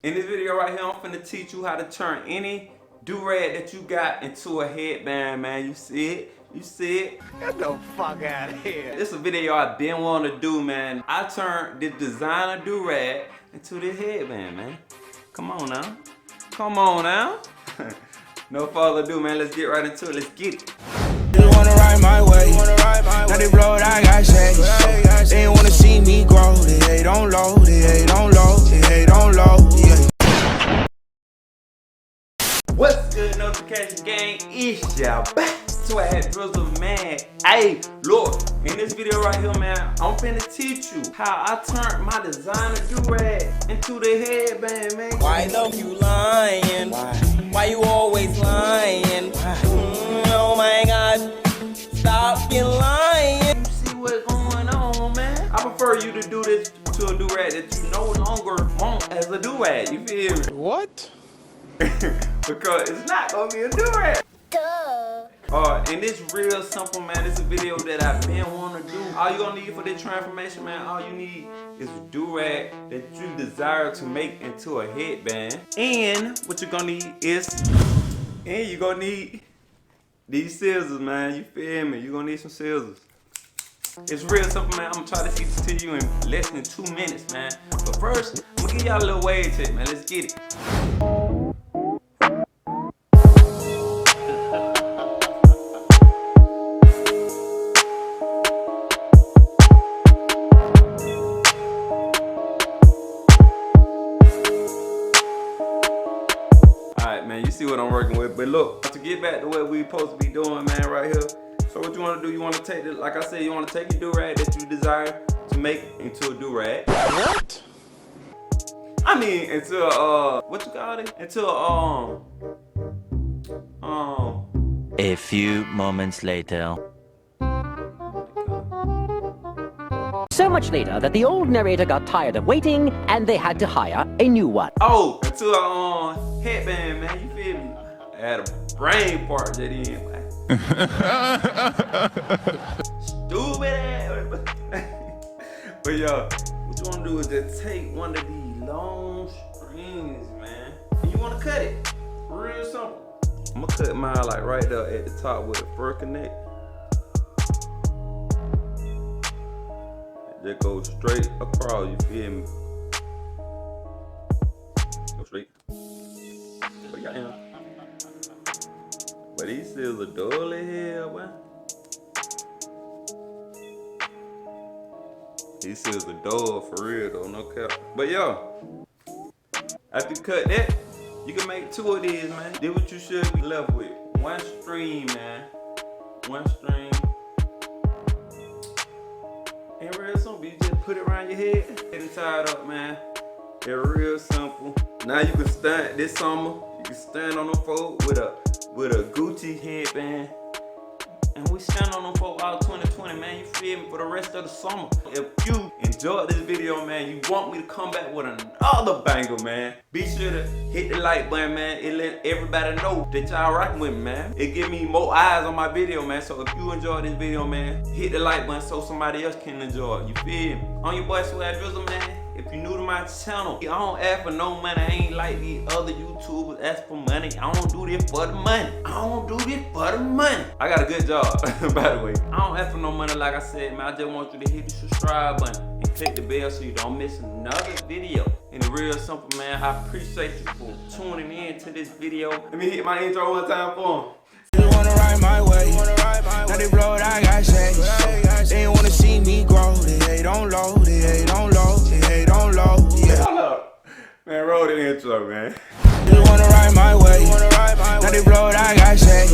In this video right here, I'm finna teach you how to turn any do-rag that you got into a headband, man. You see it? You see it? Get the fuck out of here. This is a video I've been wanting to do, man. I turned this designer do-rag into this headband, man. Come on now. Come on now. No further ado, man. Let's get right into it. Let's get it. Just wanna ride my way. Now they blow it, I got shades. They wanna see me grow. They hate on low. They hate on low. They hate on low. Yeah. What's good, notification gang? It's y'all back. SwaggDrizzle, man. Hey, look, in this video right here, man, I'm finna teach you how I turned my designer do-rag into the headband, man. Why don't you lying? Why you always lying? Oh my God, stop you lying. You see what's going on, man? I prefer you to do this to a do-rag that you no longer want as a do-rag. You feel me? What? Because it's not gonna be a do-rag. And it's real simple, man. It's a video that I've been wanting to do. All you gonna need for this transformation, man, all you need is a do-rag that you desire to make into a headband. And what you're gonna need is, you're gonna need these scissors, man. You feel me? You're gonna need some scissors. It's real simple, man. I'm gonna try to teach it to you in less than 2 minutes, man. But first, I'm gonna give y'all a little wave tip, man. Let's get it. Man, you see what I'm working with, but look, to get back to what we supposed to be doing, man, right here. So what you want to do, you want to take it, like I said, you want to take your do-rag that you desire to make into a do-rag. What? I mean, into a, what you call it? Into A few moments later. So much later that the old narrator got tired of waiting and they had to hire a new one. Oh, into a headband, man. You feel me? I had a brain part that in. Stupid ass. But yo, what you want to do is just take one of these long strings, man. And you want to cut it. Real simple. I'm gonna cut mine like right there at the top with the first connect. Just go straight across, you feel me? Go straight. But yeah, but these scissors are dull as hell, man. These scissors are dull for real though, no cap. But yo, after you cut that, you can make 2 of these, man. Then what you should be left with, 1 string, man. 1 string. And real simple, you just put it around your head, get it tied up, man. It's real simple. Now you can stand this summer. You can stand on them folk with a Gucci headband, and we stand on them folk all 2020, man. You feel me? For the rest of the summer. If you enjoyed this video, man, you want me to come back with another banger, man, be sure to hit the like button, man. It let everybody know that y'all rocking with me, man. It give me more eyes on my video, man. So if you enjoyed this video, man, hit the like button so somebody else can enjoy it. You feel me? I'm your boy SwaggDrizzle, man. If you're new to my channel, I don't ask for no money. I ain't like these other YouTubers ask for money. I don't do this for the money. I don't do this for the money. I got a good job, by the way. I don't ask for no money, like I said, man. I just want you to hit the subscribe button and click the bell so you don't miss another video. And it's real simple, man. I appreciate you for tuning in to this video. Let me hit my intro one time for them. Just wanna ride my way. Now they blow it, I got shades. They wanna see me grow. They hate on low. They hate on low. They hate on low. Yeah. Hold up. Man, roll the intro, man. Just wanna ride my way. Now they blow it, I got shades.